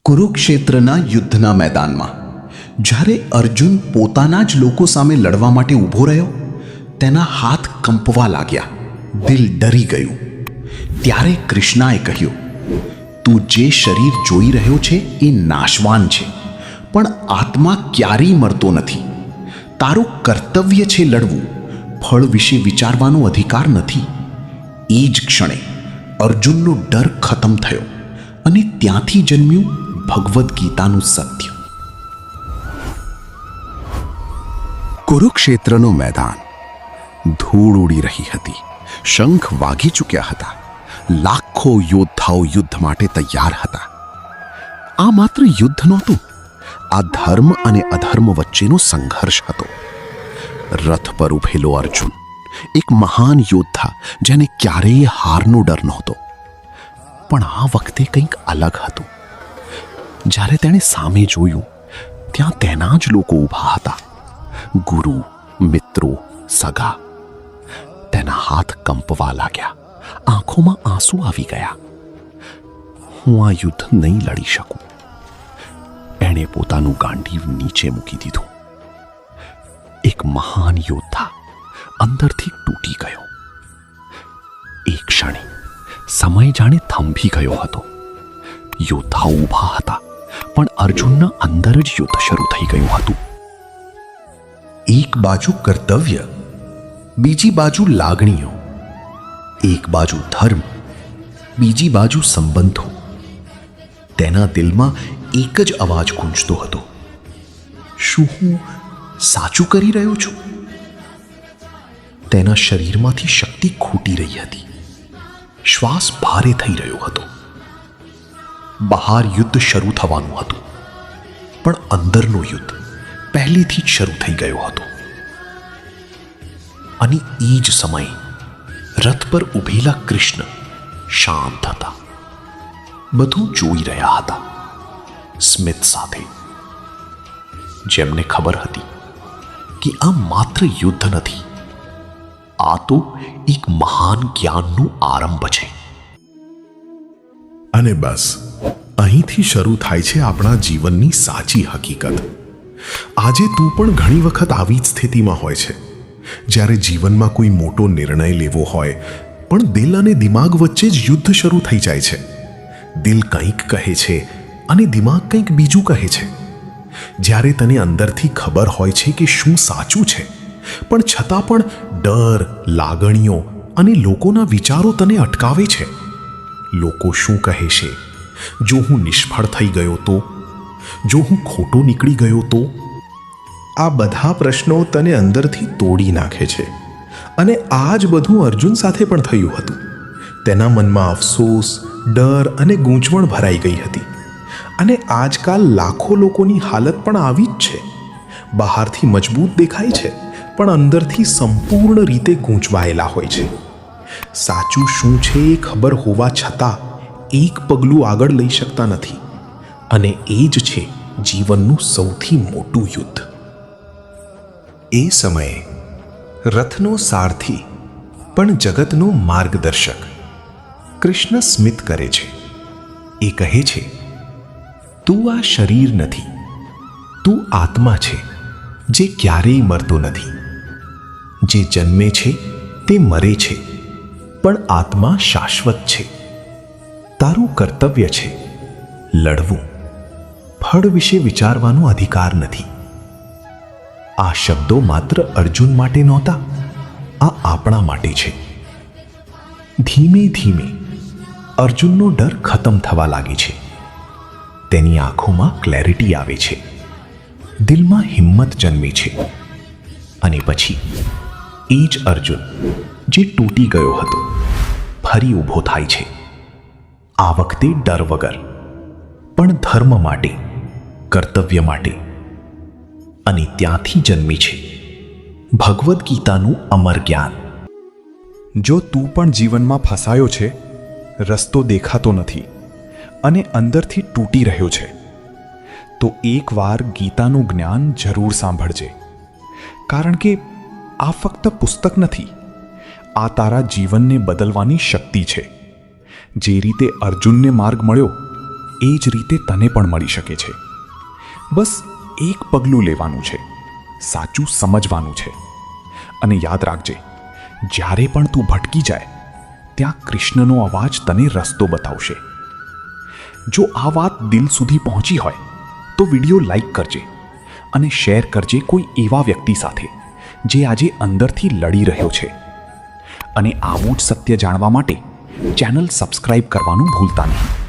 કુરુક્ષેત્રના યુદ્ધના મેદાનમાં જ્યારે અર્જુન પોતાના જ લોકો સામે લડવા માટે ઊભો રહ્યો, તેના હાથ કંપવા લાગ્યા, દિલ ડરી ગયું. ત્યારે કૃષ્ણાએ કહ્યું, તું જે શરીર જોઈ રહ્યો છે એ નાશવાન છે, પણ આત્મા ક્યારેય મરતો નથી. તારું કર્તવ્ય છે લડવું, ફળ વિશે વિચારવાનો અધિકાર નથી. એ જ ક્ષણે અર્જુનનો ડર ખતમ થયો અને ત્યાંથી જન્મ્યું ભગવદ્ ગીતાનું સત્ય. કુરુક્ષેત્રનું મેદાન. ધૂળ ઉડી રહી હતી, શંખ વાગી ચૂક્યા હતા, લાખો યોદ્ધાઓ યુદ્ધ માટે તૈયાર હતા. આ માત્ર યુદ્ધ નહોતું, આ ધર્મ અને અધર્મ વચ્ચેનો સંઘર્ષ હતો. રથ પર ઊભેલો અર્જુન એક મહાન યોદ્ધા, જેને ક્યારેય હારનો ડર નહોતો. પણ આ વખતે કંઈક અલગ હતું. જ્યારે તેણે સામે જોયું, ત્યાં તેના જ લોકો ઊભા હતા, ગુરુ, મિત્રો, સગા. તેના હાથ કંપવા લાગ્યા, આંખોમાં આંસુ આવી ગયા. હું આ યુદ્ધ નહીં લડી શકું. એણે પોતાનું ગાંડીવ નીચે મૂકી દીધું. એક મહાન યોદ્ધા અંદરથી તૂટી ગયો. એક ક્ષણે સમય જાણે થંભી ગયો હતો. યોદ્ધાઓ ઊભા હતા, પણ અર્જુનના અંદર જ યુદ્ધ શરૂ થઈ ગયું હતું. એક બાજુ કર્તવ્ય, બીજી બાજુ લાગણીઓ. એક બાજુ ધર્મ, બીજી બાજુ સંબંધો. તેના દિલમાં એક જ અવાજ ગૂંજતો હતો, શું હું સાચું કરી રહ્યો છું? તેના શરીરમાંથી શક્તિ ખૂટી રહી હતી. શ્વાસ ભારે થઈ રહ્યો હતો. બહાર યુદ્ધ શરૂ થવાનું હતું, પણ અંદરનો યુદ્ધ પહેલેથી જ શરૂ થઈ ગયો હતો. અને એ જ સમયે રથ પર ઊભેલા કૃષ્ણ શાંત હતા, બધું જોઈ રહ્યા હતા, સ્મિત સાથે. જેમને ખબર હતી કે આ માત્ર યુદ્ધ નથી, આ તો એક મહાન જ્ઞાનનો આરંભ છે. અને બસ અહીંથી શરૂ થાય છે આપણા જીવનની સાચી હકીકત. આજે તું પણ ઘણી વખત આવી જ સ્થિતિમાં હોય છે, જ્યારે જીવનમાં કોઈ મોટો નિર્ણય લેવો હોય, પણ દિલ અને દિમાગ વચ્ચે જ યુદ્ધ શરૂ થઈ જાય છે. દિલ કંઈક કહે છે અને દિમાગ કંઈક બીજું કહે છે. જ્યારે તને અંદરથી ખબર હોય છે કે શું સાચું છે, પણ છતાં પણ ડર, લાગણીઓ અને લોકોના વિચારો તને અટકાવે છે. લોકો શું કહે છે? જો હું નિષ્ફળ થઈ ગયો તો? જો હું ખોટો નીકળી ગયો તો? આ બધા પ્રશ્નો તને અંદરથી તોડી નાખે છે. અને આ જ બધું અર્જુન સાથે પણ થયું હતું. તેના મનમાં અફસોસ, ડર અને ગૂંચવણ ભરાઈ ગઈ હતી. અને આજકાલ લાખો લોકોની હાલત પણ આવી જ છે. બહારથી મજબૂત દેખાય છે, પણ અંદરથી સંપૂર્ણ રીતે ગૂંચવાયેલા હોય છે. સાચું શું છે એ ખબર હોવા છતાં એક પગલું આગળ લઈ શકતા નથી. અને એ જ છે જીવનનું સૌથી મોટું યુદ્ધ. એ સમયે રથનો સારથી પણ જગતનો માર્ગદર્શક કૃષ્ણ સ્મિત કરે છે. એ કહે છે, તું આ શરીર નથી, તું આત્મા છે જે ક્યારેય મરતો નથી. જે જન્મે છે તે મરે છે, પણ આત્મા શાશ્વત છે. તારું કર્તવ્ય છે લડવું, ફળ વિશે વિચારવાનો અધિકાર નથી. આ શબ્દો માત્ર અર્જુન માટે નહોતા, આ આપણા માટે છે. ધીમે ધીમે અર્જુનનો ડર ખતમ થવા લાગે છે. તેની આંખોમાં ક્લેરિટી આવે છે, દિલમાં હિંમત જન્મે છે. અને પછી એ જ અર્જુન જે તૂટી ગયો હતો, ફરી ઊભો થાય છે. આ વખતે ડર વગર, પણ ધર્મ માટે, કર્તવ્ય માટે. અને ત્યાંથી જન્મી છે ભગવદ્ ગીતાનું અમર જ્ઞાન. જો તું પણ જીવનમાં ફસાયો છે, રસ્તો દેખાતો નથી અને અંદરથી તૂટી રહ્યો છે, તો એકવાર ગીતાનું જ્ઞાન જરૂર સાંભળજે. કારણ કે આ ફક્ત પુસ્તક નથી, આ તારા જીવનને બદલવાની શક્તિ છે. જે રીતે અર્જુનને માર્ગ મળ્યો, એ જ રીતે તને પણ મળી શકે છે. બસ એક પગલું લેવાનું છે, સાચું સમજવાનું છે. અને યાદ રાખજે, જ્યારે પણ તું ભટકી જાય ત્યાં કૃષ્ણનો અવાજ તને રસ્તો બતાવશે. જો આ વાત દિલ સુધી પહોંચી હોય તો વિડીયો લાઈક કરજે અને શેર કરજે કોઈ એવા વ્યક્તિ સાથે જે આજે અંદરથી લડી રહ્યો છે. અને આવું જ સત્ય જાણવા માટે ચેનલ સબસ્ક્રાઇબ કરવાનું ભૂલતા નહીં.